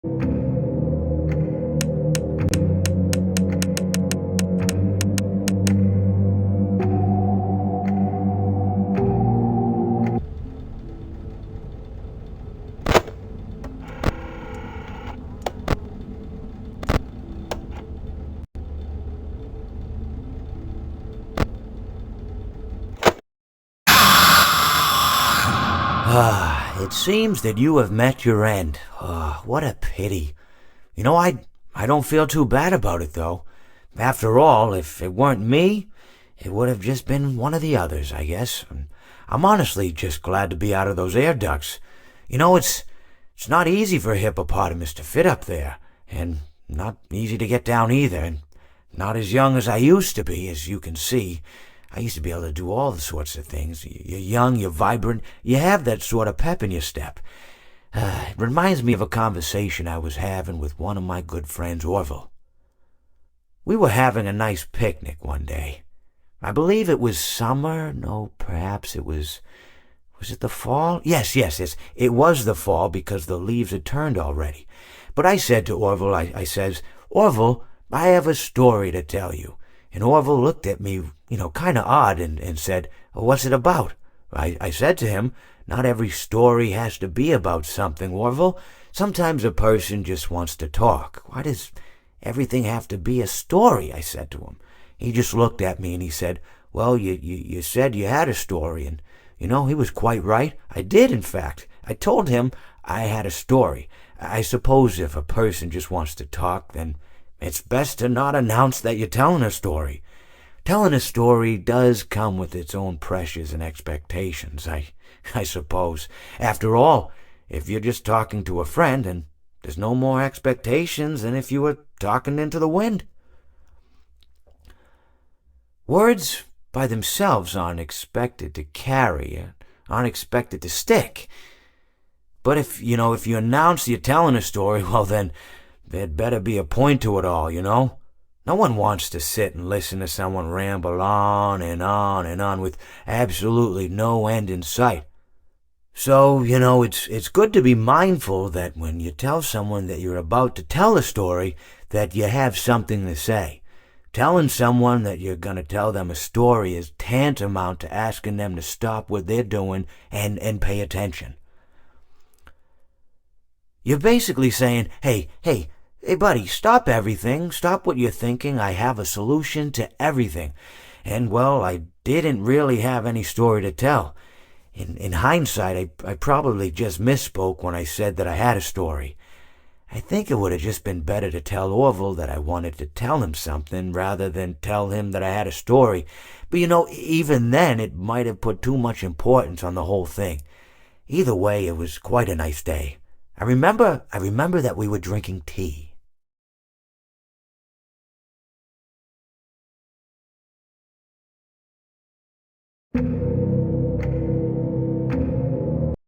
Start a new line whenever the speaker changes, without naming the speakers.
It seems that you have met your end. What a pity. I don't feel too bad about it, though. After all, if it weren't me, it would have just been one of the others, I guess. I'm honestly just glad to be out of those air ducts. It's not easy for a hippopotamus to fit up there, and not easy to get down either, and not as young as I used to be, as you can see. I used to be able to do all sorts of things. You're young, you're vibrant, you have that sort of pep in your step. It reminds me of a conversation I was having with one of my good friends, Orville. We were having a nice picnic one day. I believe it was summer. No, perhaps it was... Was it the fall? Yes. It was the fall because the leaves had turned already. But I said to Orville, I says, "Orville, I have a story to tell you." And Orville looked at me, kind of odd, and said, "What's it about?" I said to him, "Not every story has to be about something, Orville. Sometimes a person just wants to talk. Why does everything have to be a story?" I said to him. He just looked at me and he said, "Well, you said you had a story." And, he was quite right. I did, in fact. I told him I had a story. I suppose if a person just wants to talk, then it's best to not announce that you're telling a story. Telling a story does come with its own pressures and expectations, I suppose. After all, if you're just talking to a friend, and there's no more expectations than if you were talking into the wind. Words by themselves aren't expected to carry, aren't expected to stick. But if you announce you're telling a story, well then, there'd better be a point to it all, No one wants to sit and listen to someone ramble on and on and on with absolutely no end in sight. So, it's good to be mindful that when you tell someone that you're about to tell a story, that you have something to say. Telling someone that you're going to tell them a story is tantamount to asking them to stop what they're doing and pay attention. You're basically saying, hey, buddy, stop everything. Stop what you're thinking. I have a solution to everything. And, well, I didn't really have any story to tell. In hindsight, I probably just misspoke when I said that I had a story. I think it would have just been better to tell Orville that I wanted to tell him something rather than tell him that I had a story. But, even then, it might have put too much importance on the whole thing. Either way, it was quite a nice day. I remember that we were drinking tea.